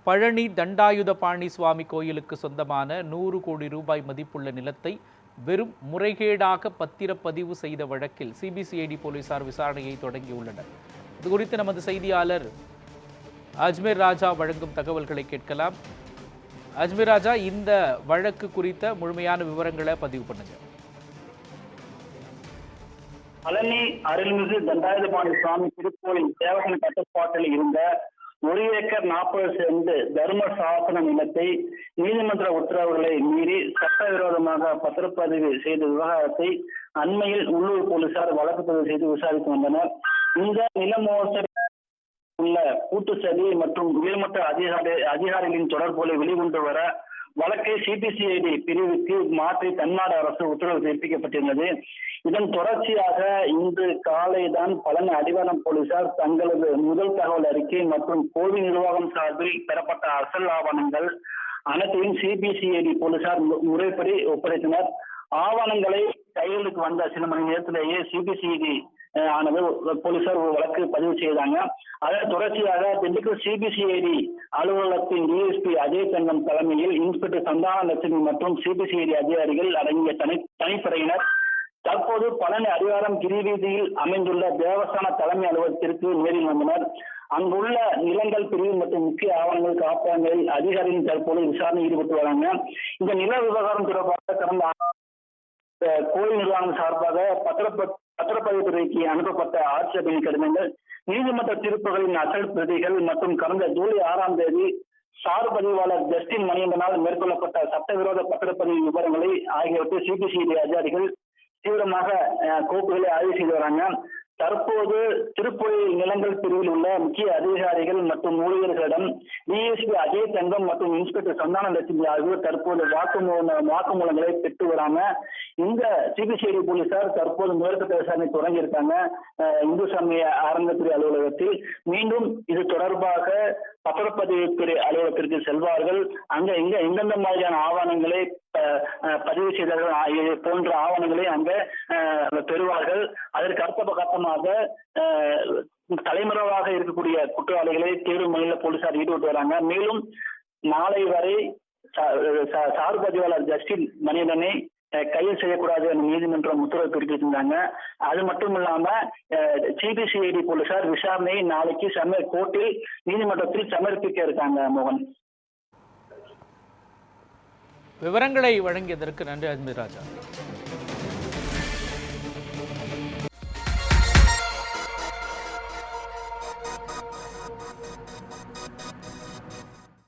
பழனி தண்டாயுதபாணி சுவாமி கோயிலுக்கு சொந்தமான 100 கோடி ரூபாய் மதிப்புள்ள நிலத்தை வெறும் முறைகேடாக பத்திரப்பதிவு செய்த வழக்கில் சிபிசிஐடி போலீசார் விசாரணையை தொடங்கியுள்ளனர். இதுகுறித்து நமது செய்தியாளர் அஜ்மீர் ராஜா வழங்கும் தகவல்களை கேட்கலாம். அஜ்மீர் ராஜா, இந்த வழக்கு குறித்த முழுமையான விவரங்களை பதிவு பண்ணுங்க. பழனி அருள்மிகு தண்டாயுதபாணி சுவாமி திருக்கோயில் தேவகன் கட்டுப்பாட்டில் இருந்த 1 ஏக்கர் 40 சென்ட் தர்ம சாசன நிலத்தை நீதிமன்ற உத்தரவுகளை மீறி சட்டவிரோதமாக பத்திரப்பதிவு செய்த விவகாரத்தை அண்மையில் உள்ளூர் போலீசார் வழக்கு பதிவு செய்து விசாரித்து வந்தனர். இந்த நில மோசடி உள்ள கூட்டுச்சதி மற்றும் உயர்மட்ட அதிகாரிகளின் தொடர்புகளை வெளிக்கொண்டு வர வழக்கை சிபிசிஐடி பிரிவுக்கு மாற்றி தமிழ்நாடு அரசு உத்தரவு பிறப்பிக்கப்பட்டிருந்தது. இதன் தொடர்ச்சியாக இன்று காலை தான் பழனி அடிவாரம் போலீசார் தங்களது முதல் தகவல் அறிக்கை மற்றும் கோவில் நிர்வாகம் சார்பில் பெறப்பட்ட அசல் ஆவணங்கள் அனைத்தையும் சிபிசிஐடி போலீசார் முறைப்படி ஒப்படைத்தனர். ஆவணங்களை கைகளுக்கு வந்த சில மணி நேரத்திலேயே சிபிசிஐடி ஆனது போலீசார் ஒரு வழக்கு பதிவு செய்தாங்க. அதன் தொடர்ச்சியாக திண்டுக்கல் சிபிசிஐடி அலுவலகத்தின் டிஎஸ்பி அஜய் தங்கம் தலைமையில் இன்ஸ்பெக்டர் சந்தான லட்சுமி மற்றும் சிபிசிஐடி அதிகாரிகள் அடங்கிய தனிப்படையினர் தற்போது பழனி அடிவாரம் கிரிவீதியில் அமைந்துள்ள தேவஸ்தான தலைமை அலுவலகத்திற்கு நேரில் வந்தனர். அங்குள்ள நிலங்கள் பிரிவு மற்றும் முக்கிய ஆவணங்கள் காப்பகங்களில் அதிகாரிகள் தற்போது விசாரணை ஈடுபட்டு வராங்க. இந்த நில விவகாரம் தொடர்பாக கடந்த கோயில் நிர்வாகம் சார்பாக பத்திரப்பதிவு துறைக்கு அனுப்பப்பட்ட ஆட்சேபனை கடிதங்கள், நீதிமன்ற தீர்ப்புகளின் அசல் பிரதிகள் மற்றும் கடந்த ஜூலை 6ஆம் தேதி சார் பதிவாளர் ஜஸ்டின் மணிகண்டனால் மேற்கொள்ளப்பட்ட சட்டவிரோத பத்திரப்பதிவு விவரங்களை ஆகியவற்றை சிபிசிஐடி அதிகாரிகள் தீவிரமாக கோப்புகளை ஆய்வு செய்து வராங்க. தற்போது திருக்கோயில் நிலங்கள் பிரிவில் உள்ள முக்கிய அதிகாரிகள் மற்றும் ஊழியர்களிடம் டிஎஸ்பி அஜய் தங்கம் மற்றும் இன்ஸ்பெக்டர் சந்தான லட்சுமி ஆகியோர் தற்போது வாக்குமூலங்களை பெற்று வராங்க. இந்த சிபிசிஐடி போலீசார் தற்போது முதற்கட்ட விசாரணை தொடங்கி இருக்காங்க. இந்து சமய அறநிலையத்துறை அலுவலகத்தில் மீண்டும் இது தொடர்பாக பத்திரப்பதிவுத்துறை அலுவலகத்திற்கு செல்வார்கள். அங்க எந்தெந்த மாதிரியான ஆவணங்களை பதிவு செய்தார்கள் போன்ற ஆவணங்களை அங்க பெறுவார்கள். அதற்கு அடுத்த கட்டமாக தலைமுறைவாக இருக்கக்கூடிய குற்றவாளிகளை தேடும் மாநில போலீசார் ஈடுபட்டு வராங்க. மேலும் நாளை வரை சார் பதிவாளர் ஜஸ்டின் மணிகண்டனை கைது செய்யக்கூடாது என நீதிமன்றம் உத்தரவு பிறப்பித்திருந்தாங்க. அது மட்டும் இல்லாம சிபிசிஐடி போலீசார் விசாரணையை நாளைக்கு கோர்ட்டில் நீதிமன்றத்தில் சமர்ப்பிக்க இருக்காங்க. மோகன், விவரங்களை வழங்கியதற்கு நன்றி அஜ்மீர் ராஜா.